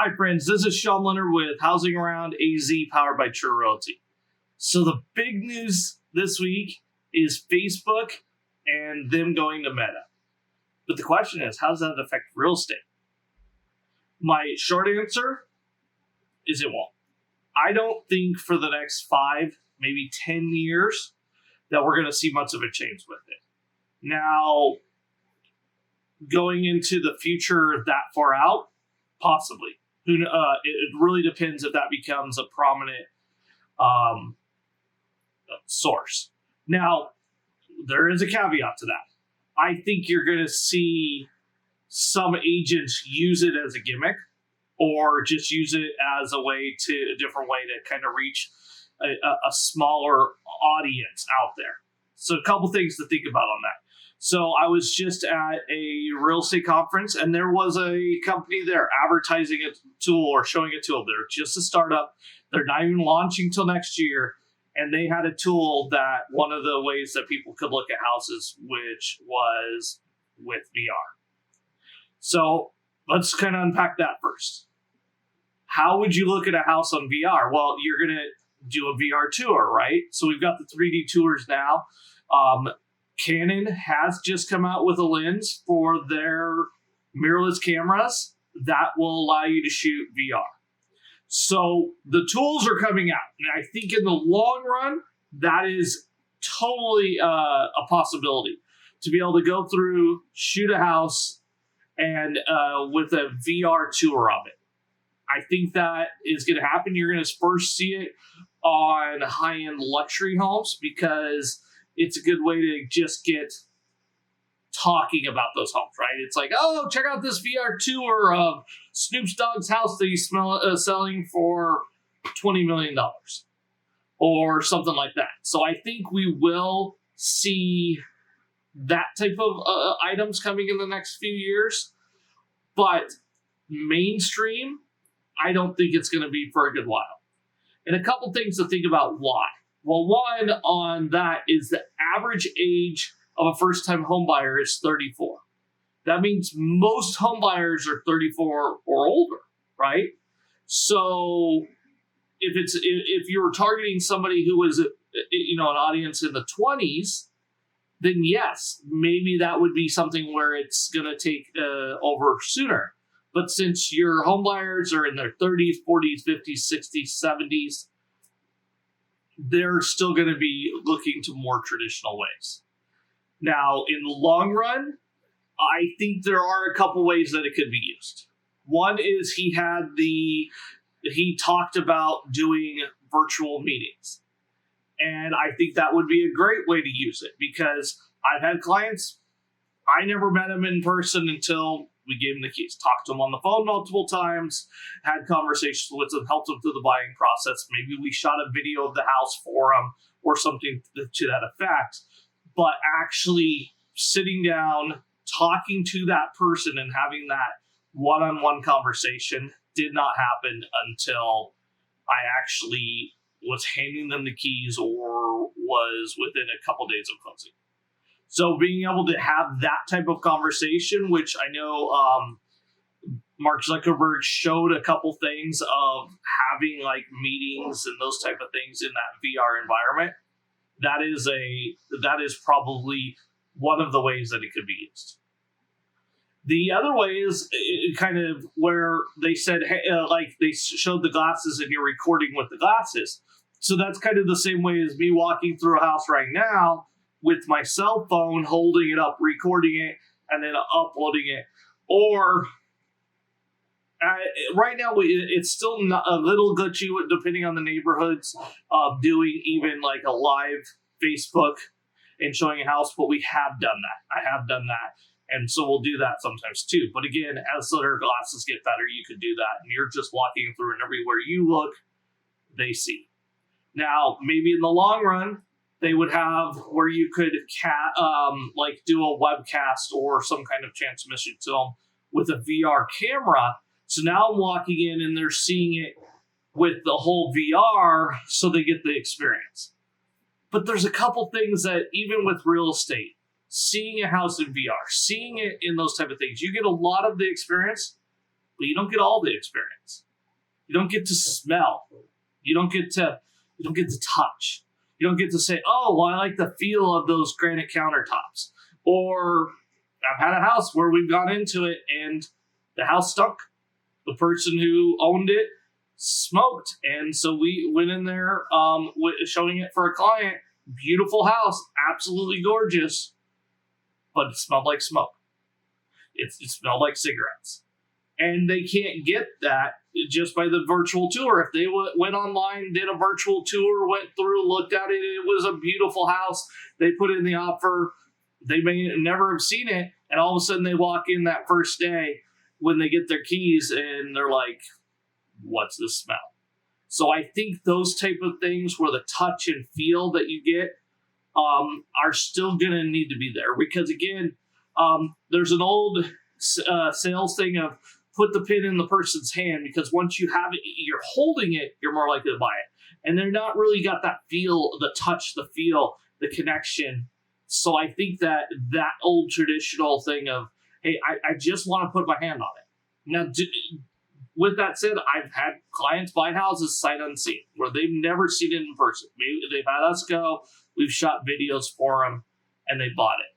Hi, friends. This is Sean Leonard with Housing Around AZ, powered by Tru Realty. So the big news this week is Facebook and them going to Meta. But the question is, how does that affect real estate? My short answer is it won't. I don't think for the next 5, maybe 10 years that we're going to see much of a change with it. Now, going into the future that far out, possibly. It really depends if that becomes a prominent source. Now, there is a caveat to that. I think you're going to see some agents use it as a gimmick or just use it as a different way to kind of reach a smaller audience out there. So a couple things to think about on that. So I was just at a real estate conference, and there was a company there advertising a tool or showing a tool. They're just a startup. They're not even launching till next year. And they had a tool that one of the ways that people could look at houses, which was with VR. So let's kind of unpack that first. How would you look at a house on VR? Well, you're going to do a VR tour, right? So we've got the 3D tours now. Canon has just come out with a lens for their mirrorless cameras that will allow you to shoot VR. So the tools are coming out. And I think in the long run, that is totally a possibility to be able to go through, shoot a house, and with a VR tour of it. I think that is going to happen. You're going to first see it on high-end luxury homes because it's a good way to just get talking about those homes, right? It's like, oh, check out this VR tour of Snoop Dogg's house that he's selling for $20 million or something like that. So I think we will see that type of items coming in the next few years. But mainstream, I don't think it's going to be for a good while. And a couple things to think about why. Well, one on that is the average age of a first-time homebuyer is 34. That means most homebuyers are 34 or older, right? So if you're targeting somebody who was an audience in the 20s, then yes, maybe that would be something where it's going to take over sooner. But since your homebuyers are in their 30s, 40s, 50s, 60s, 70s, they're still going to be looking to more traditional ways. Now, in the long run, I think there are a couple ways that it could be used. One is he talked about doing virtual meetings. And I think that would be a great way to use it because I've had clients, I never met them in person until we gave them the keys, talked to them on the phone multiple times, had conversations with them, helped them through the buying process. Maybe we shot a video of the house for them or something to that effect. But actually sitting down, talking to that person and having that one-on-one conversation did not happen until I actually was handing them the keys or was within a couple days of closing. So being able to have that type of conversation, which I know Mark Zuckerberg showed a couple things of having like meetings and those type of things in that VR environment, that is probably one of the ways that it could be used. The other way is kind of where they said, hey, like they showed the glasses and you're recording with the glasses. So that's kind of the same way as me walking through a house right now with my cell phone, holding it up, recording it, and then uploading it. Or right now, it's still not a little glitchy depending on the neighborhoods of doing even like a live Facebook and showing a house, but we have done that. I have done that. And so we'll do that sometimes too. But again, as their glasses get better, you could do that. And you're just walking through and everywhere you look, they see. Now, maybe in the long run, they would have where you could like do a webcast or some kind of transmission to them with a VR camera. So now I'm walking in and they're seeing it with the whole VR so they get the experience. But there's a couple things that even with real estate, seeing a house in VR, seeing it in those type of things, you get a lot of the experience, but you don't get all the experience. You don't get to smell. You don't get to touch. You don't get to say, oh, well, I like the feel of those granite countertops. Or I've had a house where we've gone into it and the house stunk. The person who owned it smoked. And so we went in there showing it for a client. Beautiful house, absolutely gorgeous, but it smelled like smoke. It smelled like cigarettes. And they can't get that just by the virtual tour. If they went online, did a virtual tour, went through, looked at it, it was a beautiful house, they put in the offer, they may never have seen it, and all of a sudden they walk in that first day when they get their keys and they're like, what's this smell? So I think those type of things where the touch and feel that you get are still going to need to be there. Because again, there's an old sales thing of put the pin in the person's hand, because once you have it, you're holding it, you're more likely to buy it. And they're not really got that feel, the touch, the feel, the connection. So I think that old traditional thing of, hey, I just want to put my hand on it. Now, with that said, I've had clients buy houses sight unseen, where they've never seen it in person. Maybe they've had us go, we've shot videos for them, and they bought it.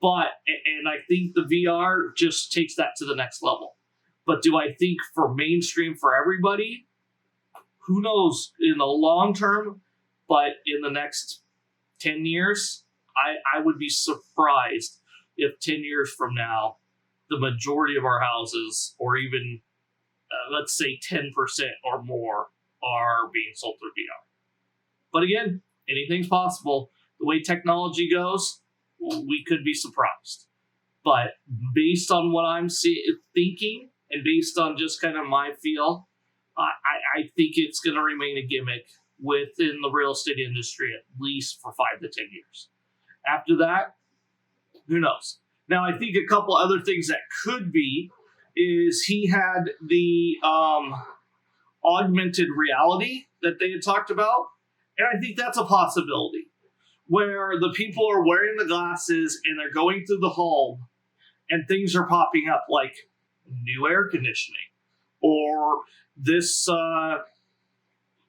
And I think the VR just takes that to the next level. But do I think for mainstream for everybody? Who knows in the long term, but in the next 10 years, I would be surprised if 10 years from now, the majority of our houses, or even let's say 10% or more, are being sold through VR. But again, anything's possible. The way technology goes, we could be surprised. But based on what I'm thinking, and based on just kind of my feel, I think it's going to remain a gimmick within the real estate industry at least for 5 to 10 years. After that, who knows? Now, I think a couple other things that could be is he had the augmented reality that they had talked about. And I think that's a possibility where the people are wearing the glasses and they're going through the home and things are popping up like new air conditioning or this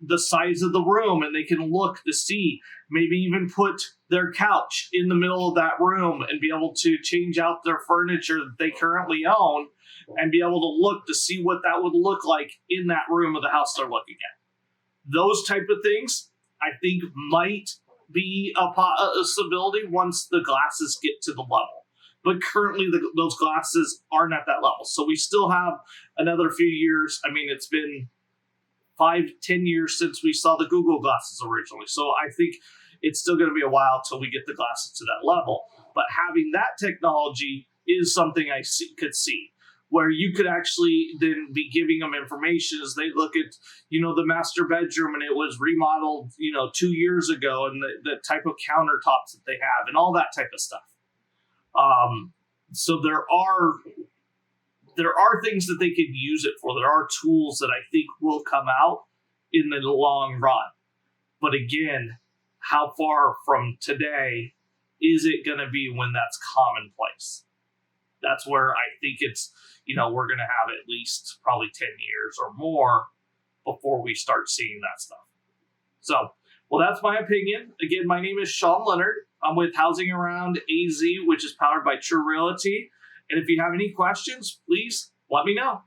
the size of the room, and they can look to see, maybe even put their couch in the middle of that room and be able to change out their furniture that they currently own and be able to look to see what that would look like in that room of the house they're looking at. Those type of things, I think, might be a possibility once the glasses get to the level. But currently, those glasses aren't at that level. So we still have another few years. I mean, it's been 5-10 years since we saw the Google glasses originally. So I think it's still going to be a while till we get the glasses to that level. But having that technology is something I could see, where you could actually then be giving them information as they look at, the master bedroom and it was remodeled, 2 years ago, and the type of countertops that they have and all that type of stuff. So there are things that they could use it for. There are tools that I think will come out in the long run. But again, how far from today is it going to be when that's commonplace? That's where I think it's, we're going to have at least probably 10 years or more before we start seeing that stuff. So, well, that's my opinion. Again, my name is Sean Leonard. I'm with Housing Around AZ, which is powered by Tru Realty. And if you have any questions, please let me know.